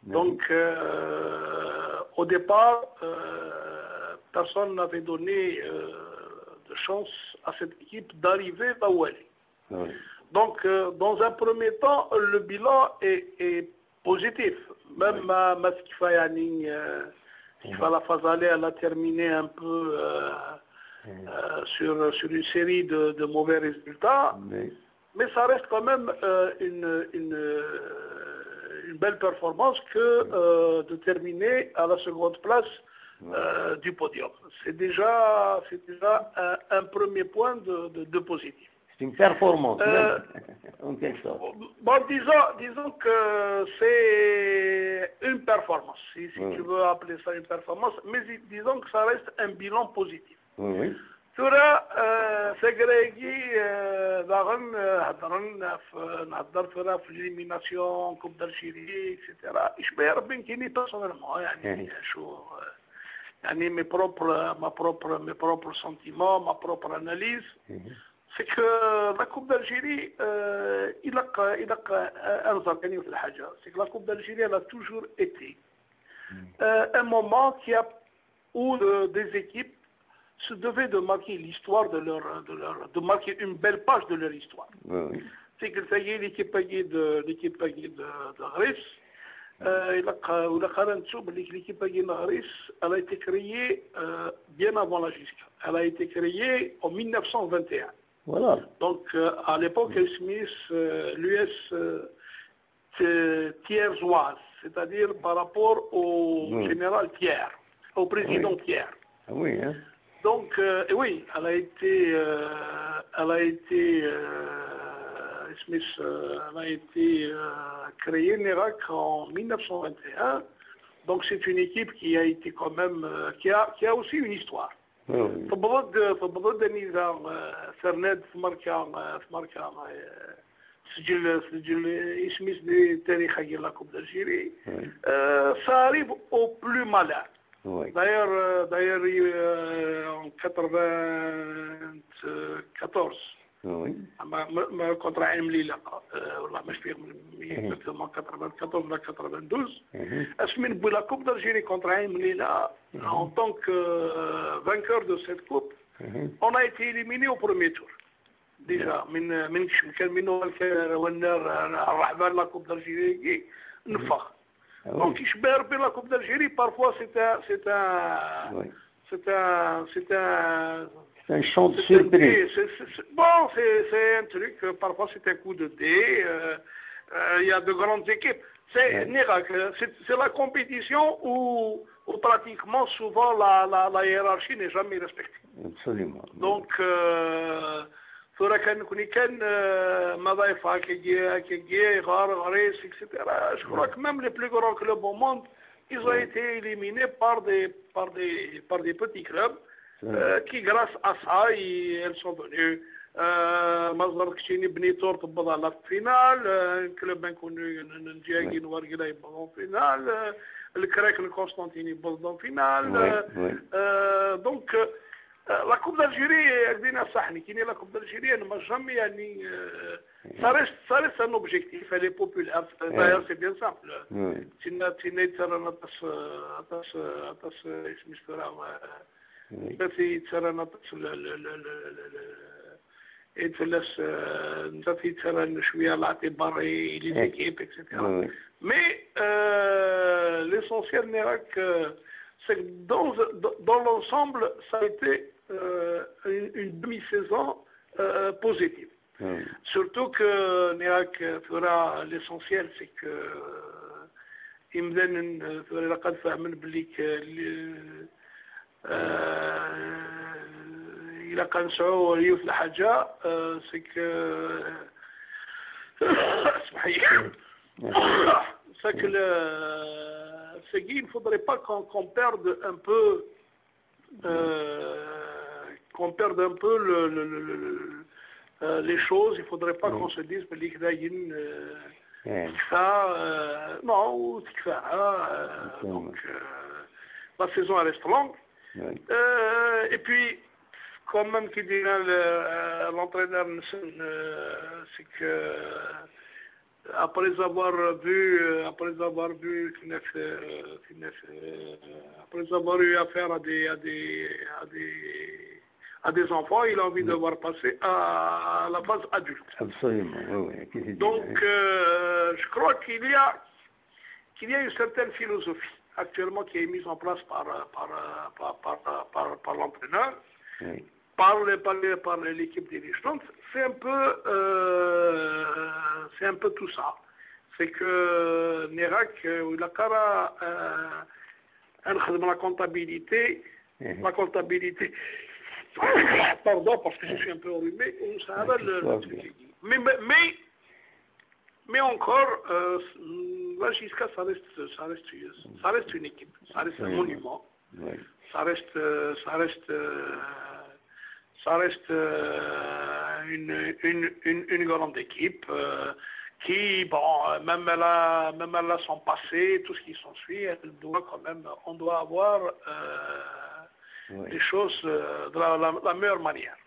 Donc, au départ, personne n'avait donné de chance à cette équipe d'arriver à Wali. Donc, dans un premier temps, le bilan est positif. Même Maskifa Yani, la Fazale, elle a terminé un peu sur une série de mauvais résultats. Mais ça reste quand même une belle performance que de terminer à la seconde place du podium. C'est déjà un premier point de positif. C'est une performance, en quelque sorte. Bon, disons que c'est une performance, si tu veux appeler ça une performance, mais disons que ça reste un bilan positif. ترى سجريجي ضغن نهضر في الإليميناسيون كوب دالجيري إكسترا إشبه ربي كيني بيرسونيلمون يعني شو يعني mes propres sentiments, ma propre analyse, c'est que la Coupe d'Algérie, c'est que la Coupe d'Algérie, elle a toujours été un moment où des équipes se devaient de marquer l'histoire de marquer une belle page de leur histoire. C'est que l'équipe de Grèce, l'équipe de Grèce, elle a été créée bien avant la JISCA. Elle a été créée en 1921. Voilà. Donc, à l'époque, l'US Thiersoise, c'est-à-dire par rapport au général Thiers, au président Thiers. Ah oui, hein. Donc, oui, elle a été créée, NERAC, en 1921. Donc, c'est une équipe qui a été quand même, qui a aussi une histoire. فبضد نظام سرناد في مركا سجل اسميس دي تاريخ لا كوب d'Algérie. Ça arrive au plus malin. D'ailleurs en 94 contre عين مليلة والله مش فاهم exactement 94 ولا 92 اسمين بو لا كوب d'Algérie contre عين مليلة en tant que vainqueur de cette coupe on a été éliminé au premier tour déjà من كان منه الرحبان لا كوب d'Algérie نفخ. Donc, la Coupe d'Algérie, parfois, c'est un chant de surprise. Bon, c'est un truc, parfois c'est un coup de dé, il y a de grandes équipes. C'est la compétition où pratiquement, souvent, la hiérarchie n'est jamais respectée. Absolument. Donc, je crois que même les plus grands clubs au monde, ils ont été éliminés par des petits clubs qui, grâce à ça, elles sont venus. مصدر كشيني بنيتور تبض على الفينال الكلوب نكونوا نجاكي نوارقلا يبضون فينال الكراك القسطنطيني يبضون فينال دونك la Coupe d'Algérie, la Coupe d'Algérie, elle ne m'a jamais, ça reste un objectif, elle est populaire, d'ailleurs c'est bien simple. Mais l'essentiel n'est que c'est que dans l'ensemble, ça a été une demi-saison positive. Surtout que Néac fera l'essentiel, c'est que يمدن لقد فهمن بليك إلى كنسعوا ريوف الحاجة c'est que c'est que il ne faudrait pas qu'on perde un peu les choses. Il ne faudrait pas qu'on se dise non, donc la saison reste longue. Et puis, quand même, qui dit l'entraîneur, c'est que après avoir vu, après avoir eu affaire à des enfants, il a envie de voir passer à la phase adulte. Absolument, oui, oui. Donc, je crois qu'il y a une certaine philosophie actuellement qui est mise en place par l'entraîneur, Oui. par l'équipe dirigeante. C'est un peu tout ça. C'est que Nérac, il a cara la comptabilité, pardon, parce que je suis un peu enrhumé, mais encore, la Gisca, ça reste une équipe, ça reste un monument, Oui. ça reste une grande équipe qui, bon, même elle a son passé, tout ce qui s'ensuit, on doit avoir Oui. les choses de la meilleure manière.